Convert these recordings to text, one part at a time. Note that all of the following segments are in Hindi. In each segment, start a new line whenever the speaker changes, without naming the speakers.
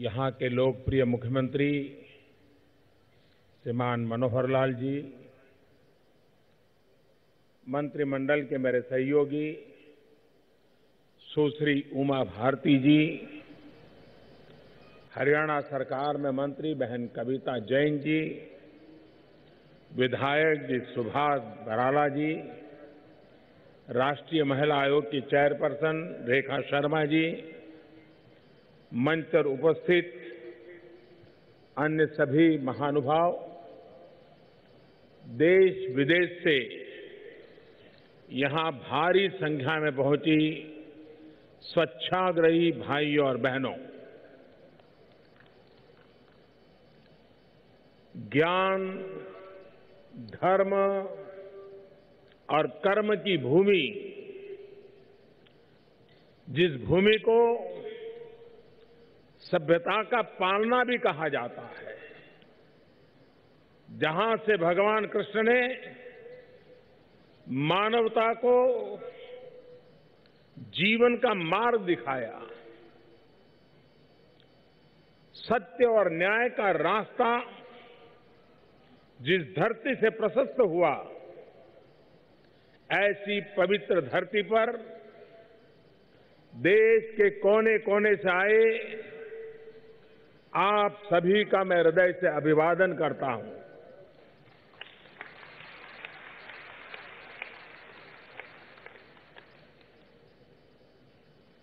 यहाँ के लोकप्रिय मुख्यमंत्री श्रीमान मनोहर लाल जी, मंत्रिमंडल के मेरे सहयोगी सुश्री उमा भारती जी, हरियाणा सरकार में मंत्री बहन कविता जैन जी, विधायक जी सुभाष बराला जी, राष्ट्रीय महिला आयोग की चेयरपर्सन रेखा शर्मा जी, मंच पर उपस्थित अन्य सभी महानुभाव, देश विदेश से यहां भारी संख्या में पहुंची स्वच्छाग्रही भाइयों और बहनों, ज्ञान, धर्म और कर्म की भूमि, जिस भूमि को सभ्यता का पालना भी कहा जाता है, जहां से भगवान कृष्ण ने मानवता को जीवन का मार्ग दिखाया, सत्य और न्याय का रास्ता जिस धरती से प्रशस्त हुआ, ऐसी पवित्र धरती पर देश के कोने कोने से आए आप सभी का मैं हृदय से अभिवादन करता हूं।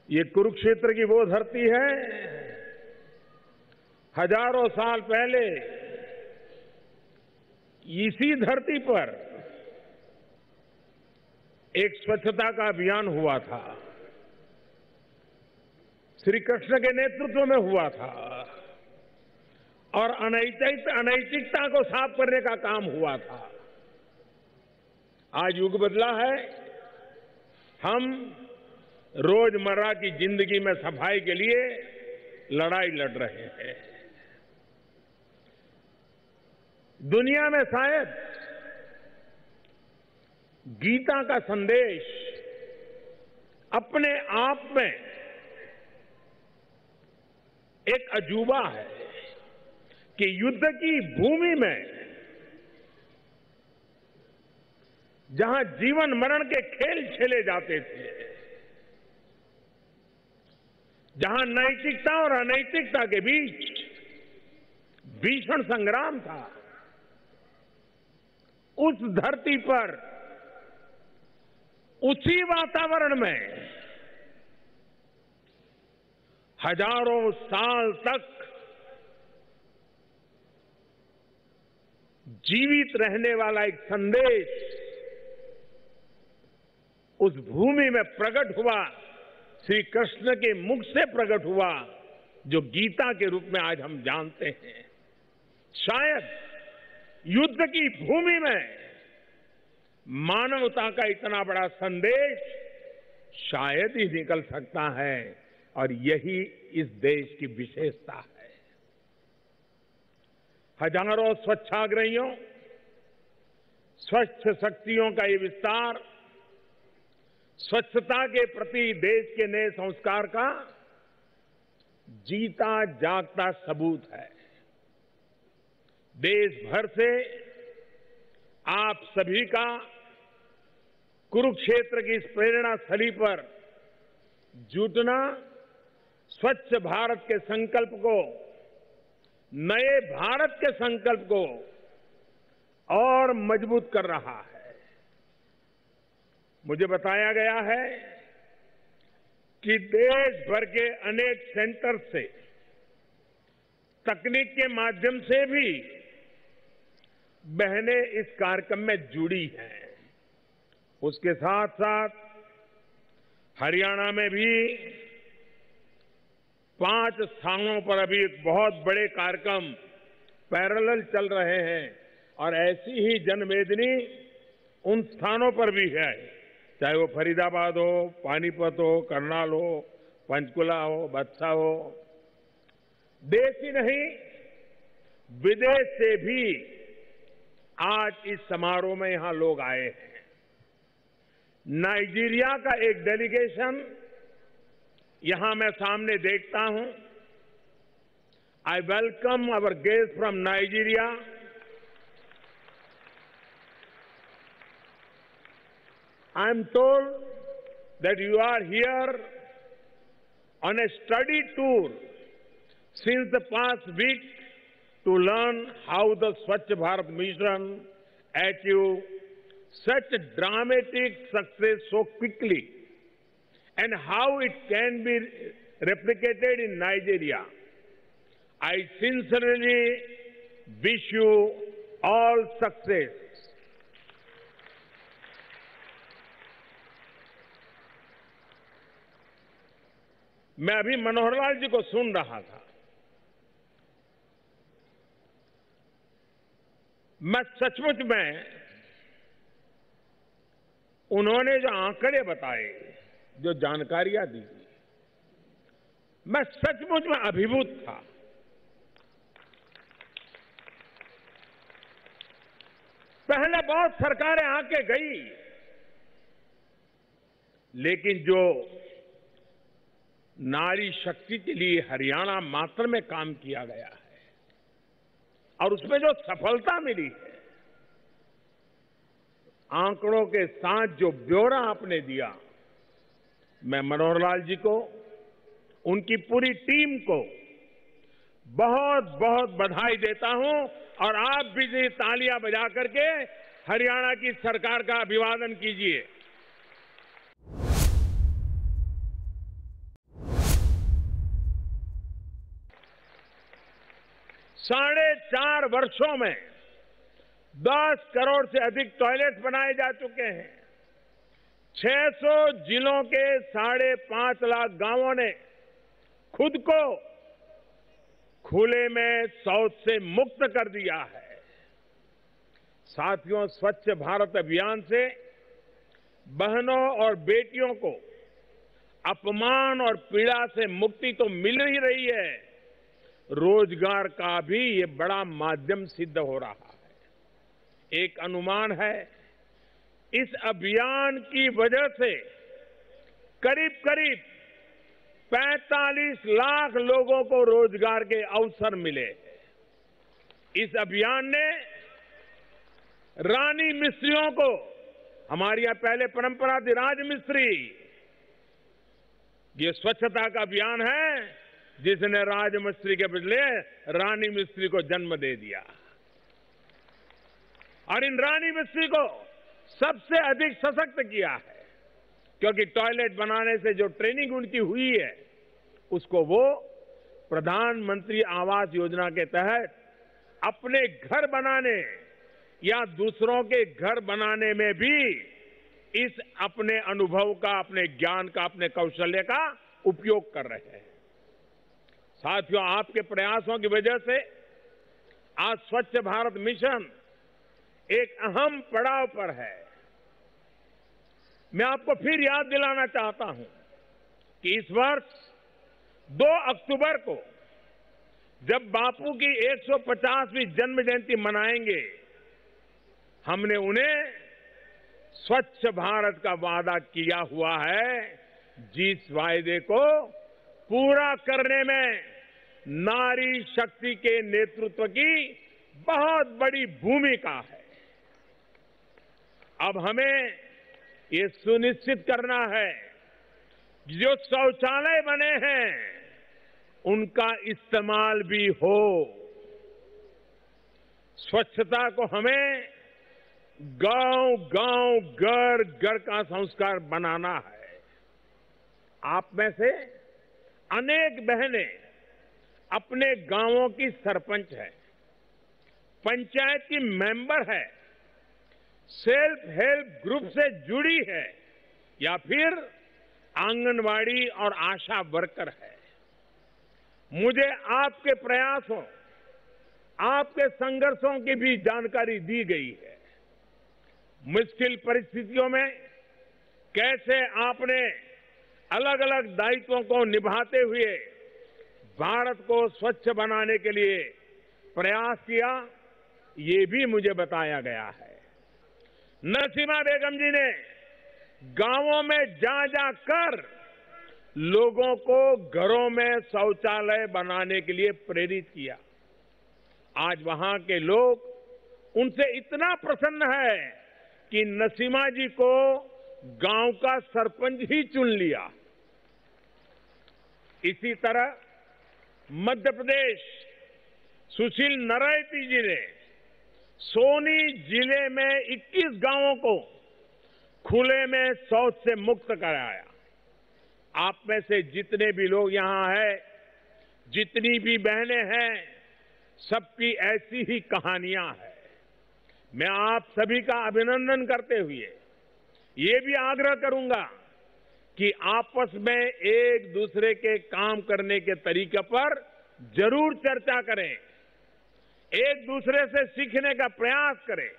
ये कुरुक्षेत्र की वो धरती है, हजारों साल पहले इसी धरती पर एक स्वच्छता का अभियान हुआ था, श्री कृष्ण के नेतृत्व में हुआ था और अनैतिकता को साफ करने का काम हुआ था। आज युग बदला है, हम रोजमर्रा की जिंदगी में सफाई के लिए लड़ाई लड़ रहे हैं। दुनिया में शायद गीता का संदेश अपने आप में एक अजूबा है कि युद्ध की भूमि में जहां जीवन मरण के खेल खेले जाते थे, जहां नैतिकता और अनैतिकता के बीच भीषण संग्राम था, उस धरती पर उसी वातावरण में हजारों साल तक जीवित रहने वाला एक संदेश उस भूमि में प्रकट हुआ, श्री कृष्ण के मुख से प्रकट हुआ, जो गीता के रूप में आज हम जानते हैं। शायद युद्ध की भूमि में मानवता का इतना बड़ा संदेश शायद ही निकल सकता है, और यही इस देश की विशेषता है। हजारों स्वच्छाग्रहियों, स्वच्छ शक्तियों का ये विस्तार स्वच्छता के प्रति देश के नए संस्कार का जीता जागता सबूत है। देश भर से आप सभी का कुरुक्षेत्र की इस प्रेरणा स्थली पर जुटना स्वच्छ भारत के संकल्प को, नए भारत के संकल्प को और मजबूत कर रहा है। मुझे बताया गया है कि देश भर के अनेक सेंटर से तकनीक के माध्यम से भी बहनें इस कार्यक्रम में जुड़ी हैं। उसके साथ साथ हरियाणा में भी 5 स्थानों पर अभी एक बहुत बड़े कार्यक्रम पैरेलल चल रहे हैं, और ऐसी ही जनमेदिनी उन स्थानों पर भी है, चाहे वो फरीदाबाद हो, पानीपत हो, करनाल हो, पंचकुला हो, बत्सा हो। देश ही नहीं, विदेश से भी आज इस समारोह में यहां लोग आए हैं। नाइजीरिया का एक डेलीगेशन यहां मैं सामने देखता हूं, I welcome our guests from Nigeria. I am told that you are here on a study tour since the past week to learn how the Swachh Bharat Mission achieved such a dramatic success so quickly and how it can be replicated in Nigeria. I sincerely wish you all success. मैं अभी मनोहर लाल जी को सुन रहा था। मैं सचमुच में उन्होंने जो आंकड़े बताए, जो जानकारियां दी, मैं सचमुच में अभिभूत था। पहले बहुत सरकारें आके गई, लेकिन जो नारी शक्ति के लिए हरियाणा मात्र में काम किया गया है और उसमें जो सफलता मिली है, आंकड़ों के साथ जो ब्यौरा आपने दिया, मैं मनोहर लाल जी को, उनकी पूरी टीम को बहुत बहुत बधाई देता हूं और आप भी तालियां बजा करके हरियाणा की सरकार का अभिवादन कीजिए। 4.5 वर्षों में 10 करोड़ से अधिक टॉयलेट बनाए जा चुके हैं। 600 जिलों के 5.5 लाख गांवों ने खुद को खुले में शौच से मुक्त कर दिया है। साथियों, स्वच्छ भारत अभियान से बहनों और बेटियों को अपमान और पीड़ा से मुक्ति तो मिल ही रही है, रोजगार का भी ये बड़ा माध्यम सिद्ध हो रहा है। एक अनुमान है, इस अभियान की वजह से करीब करीब 45 लाख लोगों को रोजगार के अवसर मिले। इस अभियान ने रानी मिस्त्रियों को, हमारे यहां पहले परंपरा थी राजमिस्त्री, ये स्वच्छता का अभियान है जिसने राजमिस्त्री के बदले रानी मिस्त्री को जन्म दे दिया। और इन रानी मिस्त्री को सबसे अधिक सशक्त किया है, क्योंकि टॉयलेट बनाने से जो ट्रेनिंग उनकी हुई है, उसको वो प्रधानमंत्री आवास योजना के तहत अपने घर बनाने या दूसरों के घर बनाने में भी इस अपने अनुभव का, अपने ज्ञान का, अपने कौशल्य का उपयोग कर रहे हैं। साथियों, आपके प्रयासों की वजह से आज स्वच्छ भारत मिशन एक अहम पड़ाव पर है। मैं आपको फिर याद दिलाना चाहता हूं कि इस वर्ष 2 अक्टूबर को जब बापू की 150वीं जन्म जयंती मनाएंगे, हमने उन्हें स्वच्छ भारत का वादा किया हुआ है, जिस वायदे को पूरा करने में नारी शक्ति के नेतृत्व की बहुत बड़ी भूमिका है। अब हमें ये सुनिश्चित करना है कि जो शौचालय बने हैं उनका इस्तेमाल भी हो। स्वच्छता को हमें गांव गांव, घर घर का संस्कार बनाना है। आप में से अनेक बहनें अपने गांवों की सरपंच है, पंचायत की मेंबर है, सेल्फ हेल्प ग्रुप से जुड़ी है या फिर आंगनवाड़ी और आशा वर्कर है। मुझे आपके प्रयासों, आपके संघर्षों की भी जानकारी दी गई है। मुश्किल परिस्थितियों में कैसे आपने अलग अलग दायित्वों को निभाते हुए भारत को स्वच्छ बनाने के लिए प्रयास किया, ये भी मुझे बताया गया है। नसीमा बेगम जी ने गांवों में जा जाकर लोगों को घरों में शौचालय बनाने के लिए प्रेरित किया। आज वहां के लोग उनसे इतना प्रसन्न है कि नसीमा जी को गांव का सरपंच ही चुन लिया। इसी तरह मध्य प्रदेश सुशील नरैती जी ने सोनी जिले में 21 गांवों को खुले में शौच से मुक्त कराया। आप में से जितने भी लोग यहां हैं, जितनी भी बहनें हैं, सबकी ऐसी ही कहानियां हैं। मैं आप सभी का अभिनंदन करते हुए ये भी आग्रह करूंगा कि आपस में एक दूसरे के काम करने के तरीके पर जरूर चर्चा करें, एक दूसरे से सीखने का प्रयास करें,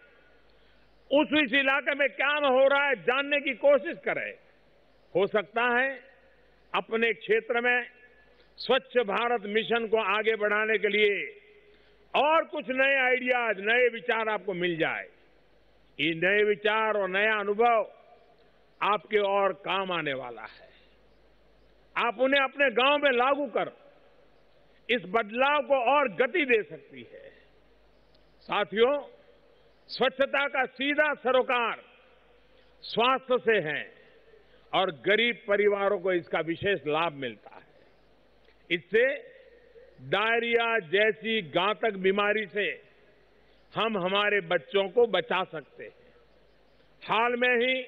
उस इलाके में क्या हो रहा है जानने की कोशिश करें। हो सकता है अपने क्षेत्र में स्वच्छ भारत मिशन को आगे बढ़ाने के लिए और कुछ नए आइडियाज, नए विचार आपको मिल जाए। ये नए विचार और नया अनुभव आपके और काम आने वाला है। आप उन्हें अपने गांव में लागू कर इस बदलाव को और गति दे सकती है। साथियों, स्वच्छता का सीधा सरोकार स्वास्थ्य से है और गरीब परिवारों को इसका विशेष लाभ मिलता है। इससे डायरिया जैसी घातक बीमारी से हम हमारे बच्चों को बचा सकते हैं। हाल में ही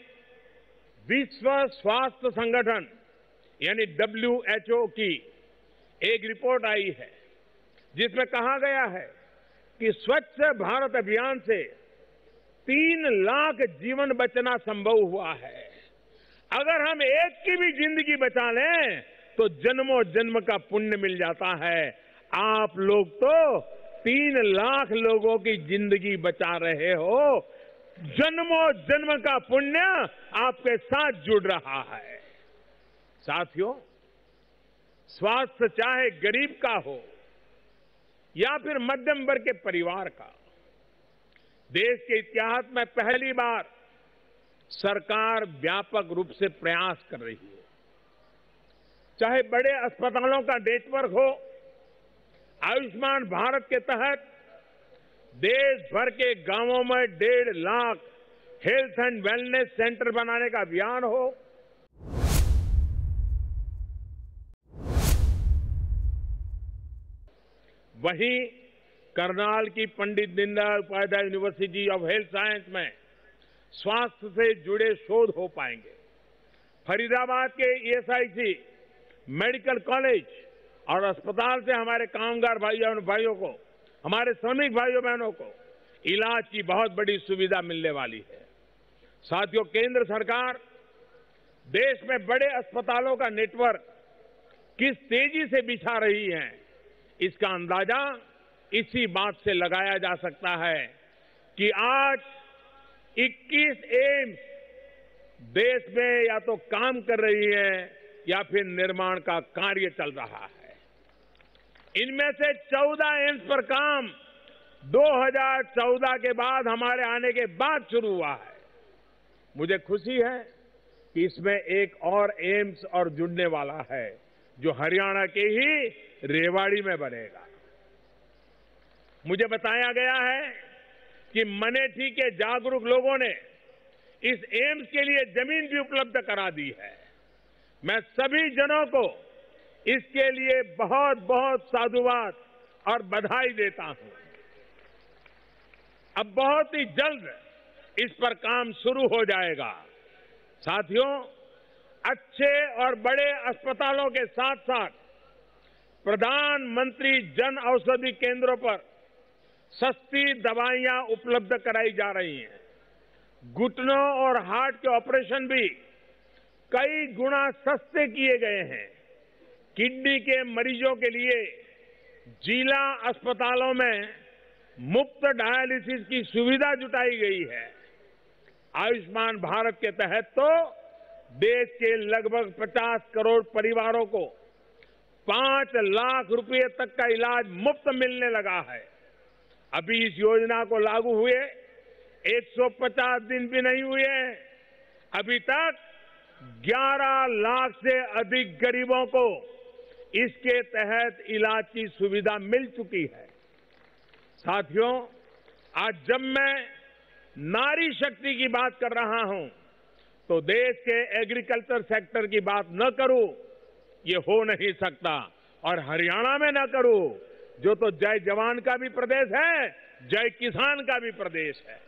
विश्व स्वास्थ्य संगठन यानी WHO की एक रिपोर्ट आई है जिसमें कहा गया है कि स्वच्छ भारत अभियान से 3 लाख जीवन बचना संभव हुआ है। अगर हम एक की भी जिंदगी बचा लें तो जन्मों जन्म का पुण्य मिल जाता है। आप लोग तो 3 लाख लोगों की जिंदगी बचा रहे हो। जन्मों जन्म का पुण्य आपके साथ जुड़ रहा है। साथियों, स्वास्थ्य चाहे गरीब का हो या फिर मध्यम वर्ग के परिवार का, देश के इतिहास में पहली बार सरकार व्यापक रूप से प्रयास कर रही है। चाहे बड़े अस्पतालों का नेटवर्क हो, आयुष्मान भारत के तहत देश भर के गांवों में 1.5 lakh health and wellness centre बनाने का अभियान हो, वहीं करनाल की Pandit Deendayal Upadhyay university of health science में स्वास्थ्य से जुड़े शोध हो पाएंगे। फरीदाबाद के ESIC मेडिकल कॉलेज और अस्पताल से हमारे कामगार भाइयों को, हमारे श्रमिक भाइयों बहनों को इलाज की बहुत बड़ी सुविधा मिलने वाली है। साथियों, केंद्र सरकार देश में बड़े अस्पतालों का नेटवर्क किस तेजी से बिछा रही है, इसका अंदाजा इसी बात से लगाया जा सकता है कि आज 21 एम्स देश में या तो काम कर रही है या फिर निर्माण का कार्य चल रहा है। इनमें से 14 एम्स पर काम 2014 के बाद, हमारे आने के बाद शुरू हुआ है। मुझे खुशी है कि इसमें एक और एम्स और जुड़ने वाला है जो हरियाणा के ही रेवाड़ी में बनेगा। मुझे बताया गया है कि मनेठी के जागरूक लोगों ने इस एम्स के लिए जमीन भी उपलब्ध करा दी है। मैं सभी जनों को इसके लिए बहुत बहुत साधुवाद और बधाई देता हूं। अब बहुत ही जल्द इस पर काम शुरू हो जाएगा। साथियों, अच्छे और बड़े अस्पतालों के साथ साथ प्रधानमंत्री जन औषधि केंद्रों पर सस्ती दवाइयां उपलब्ध कराई जा रही हैं। घुटनों और हार्ट के ऑपरेशन भी कई गुना सस्ते किए गए हैं। किडनी के मरीजों के लिए जिला अस्पतालों में मुफ्त डायलिसिस की सुविधा जुटाई गई है। आयुष्मान भारत के तहत तो देश के लगभग 50 करोड़ परिवारों को 5 लाख रुपए तक का इलाज मुफ्त मिलने लगा है। अभी इस योजना को लागू हुए 150 दिन भी नहीं हुए हैं। अभी तक 11 लाख से अधिक गरीबों को इसके तहत इलाज की सुविधा मिल चुकी है। साथियों, आज जब मैं नारी शक्ति की बात कर रहा हूं तो देश के एग्रीकल्चर सेक्टर की बात न करूं, ये हो नहीं सकता। और हरियाणा में न करूं, जो तो जय जवान का भी प्रदेश है, जय किसान का भी प्रदेश है।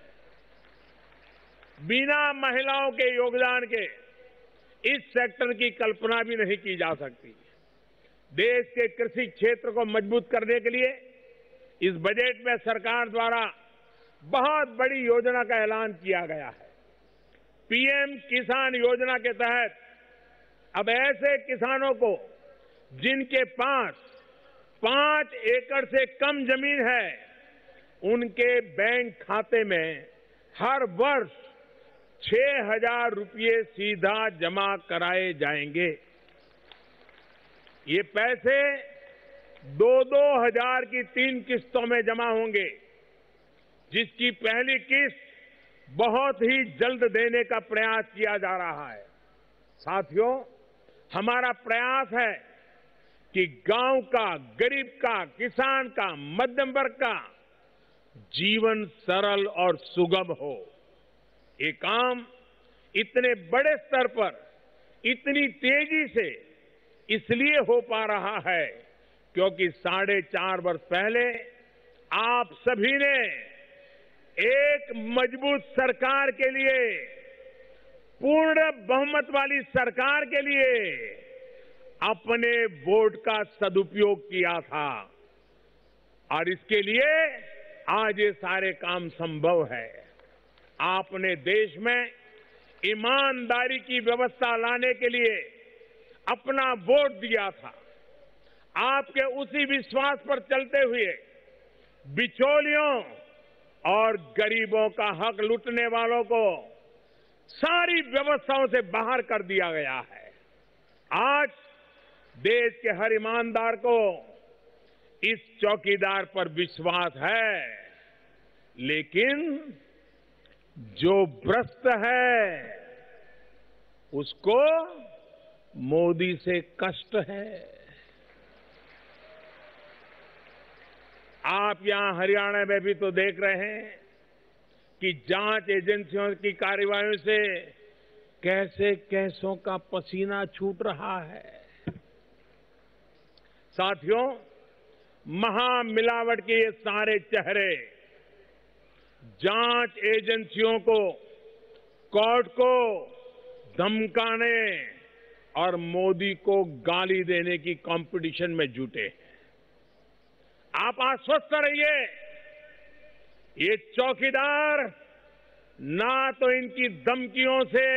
बिना महिलाओं के योगदान के इस सेक्टर की कल्पना भी नहीं की जा सकती। देश के कृषि क्षेत्र को मजबूत करने के लिए इस बजट में सरकार द्वारा बहुत बड़ी योजना का ऐलान किया गया है। पीएम किसान योजना के तहत अब ऐसे किसानों को जिनके पास 5 एकड़ से कम जमीन है, उनके बैंक खाते में हर वर्ष 6,000 रुपये सीधा जमा कराए जाएंगे। ये पैसे 2-2 हजार की 3 किस्तों में जमा होंगे, जिसकी पहली किस्त बहुत ही जल्द देने का प्रयास किया जा रहा है। साथियों, हमारा प्रयास है कि गांव का, गरीब का, किसान का, मध्यम वर्ग का जीवन सरल और सुगम हो। ये काम इतने बड़े स्तर पर, इतनी तेजी से इसलिए हो पा रहा है क्योंकि 4.5 वर्ष पहले आप सभी ने एक मजबूत सरकार के लिए, पूर्ण बहुमत वाली सरकार के लिए अपने वोट का सदुपयोग किया था और इसके लिए आज ये सारे काम संभव है। आपने देश में ईमानदारी की व्यवस्था लाने के लिए अपना वोट दिया था। आपके उसी विश्वास पर चलते हुए बिचौलियों और गरीबों का हक लूटने वालों को सारी व्यवस्थाओं से बाहर कर दिया गया है। आज देश के हर ईमानदार को इस चौकीदार पर विश्वास है, लेकिन जो भ्रष्ट है उसको मोदी से कष्ट है। आप यहां हरियाणा में भी तो देख रहे हैं कि जांच एजेंसियों की कार्रवाइयों से कैसे कैसों का पसीना छूट रहा है। साथियों, महामिलावट के ये सारे चेहरे जांच एजेंसियों को, कोर्ट को धमकाने और मोदी को गाली देने की कंपटीशन में जुटे। आप आश्वस्त रहिए, ये चौकीदार ना तो इनकी धमकियों से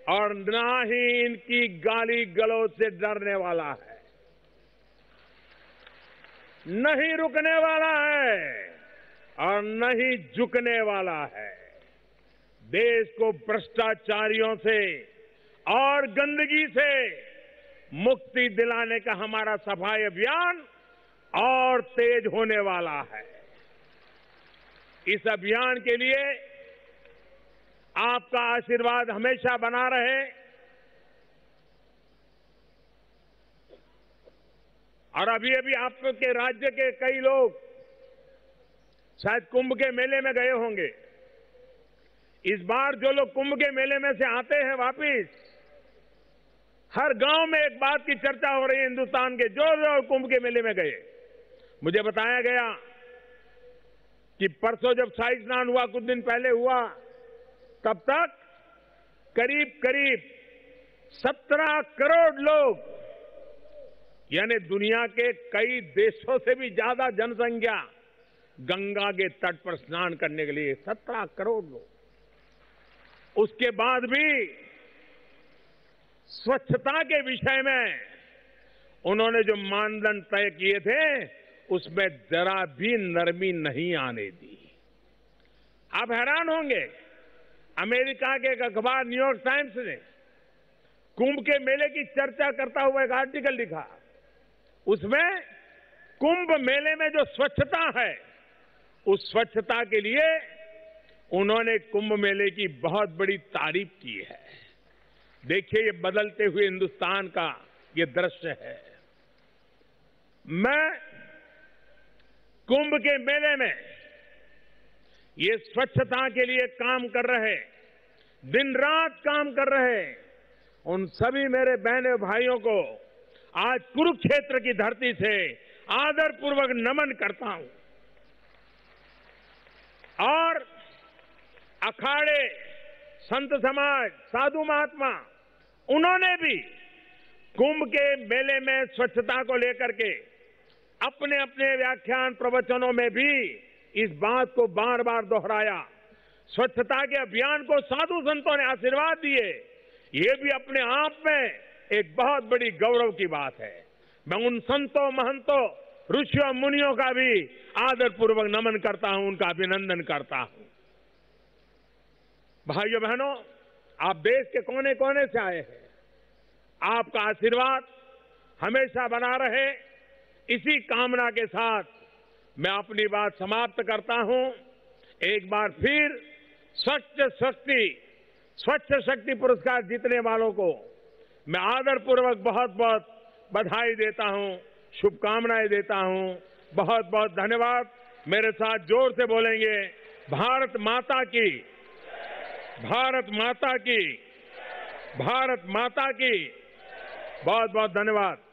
और ना ही इनकी गाली गलौज से डरने वाला है, नहीं रुकने वाला है और नहीं झुकने वाला है। देश को भ्रष्टाचारियों से और गंदगी से मुक्ति दिलाने का हमारा सफाई अभियान और तेज होने वाला है। इस अभियान के लिए आपका आशीर्वाद हमेशा बना रहे और अभी अभी आपके राज्य के कई लोग शायद कुंभ के मेले में गए होंगे। इस बार जो लोग कुंभ के मेले में से आते हैं वापिस, हर गांव में एक बात की चर्चा हो रही है हिंदुस्तान के जो लोग कुंभ के मेले में गए। मुझे बताया गया कि परसों जब शाही स्नान हुआ, कुछ दिन पहले हुआ, तब तक करीब करीब 17 करोड़ लोग, यानी दुनिया के कई देशों से भी ज्यादा जनसंख्या गंगा के तट पर स्नान करने के लिए 17 करोड़ लोग। उसके बाद भी स्वच्छता के विषय में उन्होंने जो मानदंड तय किए थे उसमें जरा भी नरमी नहीं आने दी। आप हैरान होंगे, अमेरिका के एक अखबार न्यूयॉर्क टाइम्स ने कुंभ के मेले की चर्चा करता हुआ एक आर्टिकल लिखा। उसमें कुंभ मेले में जो स्वच्छता है, उस स्वच्छता के लिए उन्होंने कुंभ मेले की बहुत बड़ी तारीफ की है। देखिए, ये बदलते हुए हिंदुस्तान का ये दृश्य है। मैं कुंभ के मेले में ये स्वच्छता के लिए काम कर रहे, दिन रात काम कर रहे उन सभी मेरे बहनों भाइयों को आज कुरुक्षेत्र की धरती से आदरपूर्वक नमन करता हूं। और अखाड़े, संत समाज, साधु महात्मा, उन्होंने भी कुंभ के मेले में स्वच्छता को लेकर के अपने अपने व्याख्यान प्रवचनों में भी इस बात को बार बार दोहराया। स्वच्छता के अभियान को साधु संतों ने आशीर्वाद दिए, ये भी अपने आप में एक बहुत बड़ी गौरव की बात है। मैं उन संतों, महंतों, ऋषियों, मुनियों का भी आदरपूर्वक नमन करता हूं, उनका अभिनंदन करता हूं। भाइयों बहनों, आप देश के कोने कोने से आए हैं, आपका आशीर्वाद हमेशा बना रहे, इसी कामना के साथ मैं अपनी बात समाप्त करता हूं। एक बार फिर स्वच्छ शक्ति पुरस्कार जीतने वालों को मैं आदरपूर्वक बहुत बहुत बधाई देता हूं, शुभकामनाएं देता हूं। बहुत बहुत धन्यवाद। मेरे साथ जोर से बोलेंगे, भारत माता की, भारत माता की, भारत माता की। बहुत बहुत धन्यवाद।